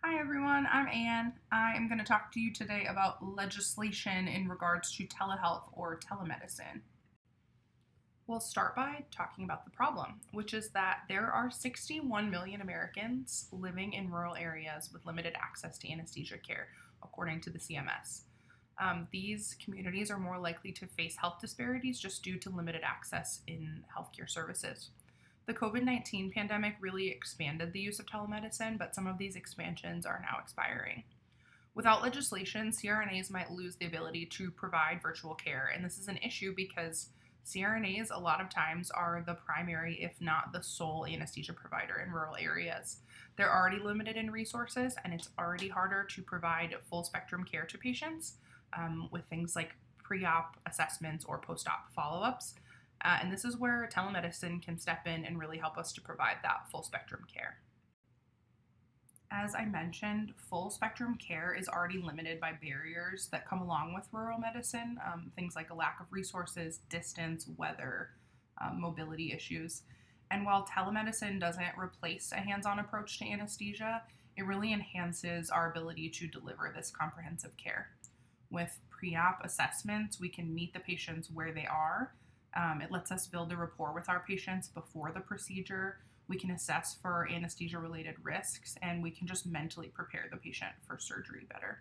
Hi everyone, I'm Anne. I am going to talk to you today about legislation in regards to telehealth or telemedicine. We'll start by talking about the problem, which is that there are 61 million Americans living in rural areas with limited access to anesthesia care, according to the CMS. These communities are more likely to face health disparities just due to limited access in healthcare services. The COVID 19 pandemic really expanded the use of telemedicine, but some of these expansions are now expiring. Without legislation, CRNAs might lose the ability to provide virtual care, and this is an issue because CRNAs a lot of times are the primary, if not the sole, anesthesia provider in rural areas. They're already limited in resources, and it's already harder to provide full spectrum care to patients with things like pre op assessments or post op follow ups. And this is where telemedicine can step in and really help us to provide that full spectrum care. As I mentioned, full spectrum care is already limited by barriers that come along with rural medicine, things like a lack of resources, distance, weather, mobility issues. And while telemedicine doesn't replace a hands on approach to anesthesia, it really enhances our ability to deliver this comprehensive care. With pre op assessments, we can meet the patients where they are. It lets us build a rapport with our patients before the procedure. We can assess for anesthesia related risks, and we can just mentally prepare the patient for surgery better.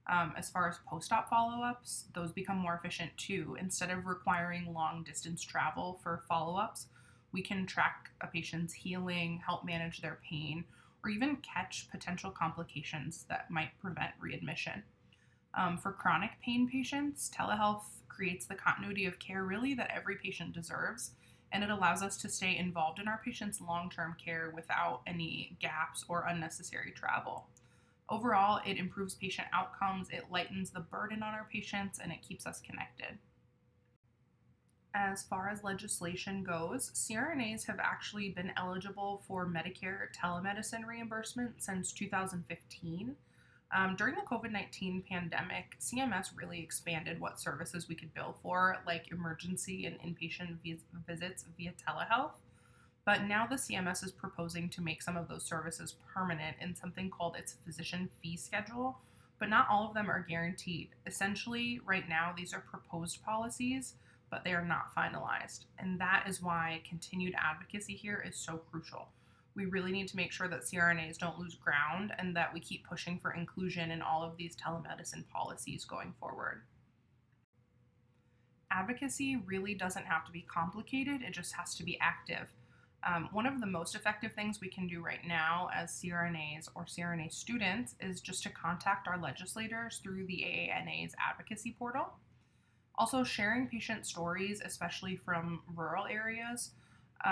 As far as post op follow ups, those become more efficient too. Instead of requiring long distance travel for follow ups, we can track a patient's healing, help manage their pain, or even catch potential complications that might prevent readmission. For chronic pain patients, telehealth creates the continuity of care really that every patient deserves, and it allows us to stay involved in our patients' long term care without any gaps or unnecessary travel. Overall, it improves patient outcomes, it lightens the burden on our patients, and it keeps us connected. As far as legislation goes, CRNAs have actually been eligible for Medicare telemedicine reimbursement since 2015. During the COVID 19 pandemic, CMS really expanded what services we could bill for, like emergency and inpatient visits via telehealth. But now the CMS is proposing to make some of those services permanent in something called its physician fee schedule, but not all of them are guaranteed. Essentially, right now, these are proposed policies, but they are not finalized. And that is why continued advocacy here is so crucial. We really need to make sure that CRNAs don't lose ground and that we keep pushing for inclusion in all of these telemedicine policies going forward. Advocacy really doesn't have to be complicated, it just has to be active. One of the most effective things we can do right now as CRNAs or CRNA students is just to contact our legislators through the AANA's advocacy portal. Also, sharing patient stories, especially from rural areas,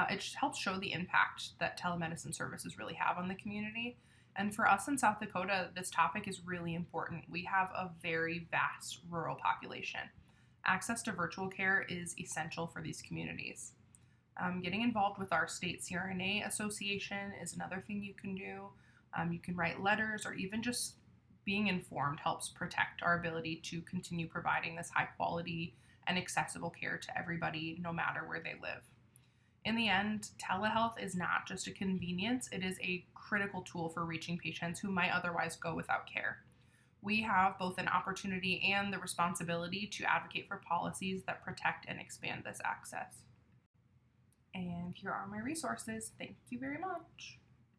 it just helps show the impact that telemedicine services really have on the community. And for us in South Dakota, this topic is really important. We have a very vast rural population. Access to virtual care is essential for these communities. Getting involved with our state CRNA association is another thing you can do. You can write letters, or even just being informed helps protect our ability to continue providing this high quality and accessible care to everybody, no matter where they live. In the end, telehealth is not just a convenience, it is a critical tool for reaching patients who might otherwise go without care. We have both an opportunity and the responsibility to advocate for policies that protect and expand this access. And here are my resources. Thank you very much.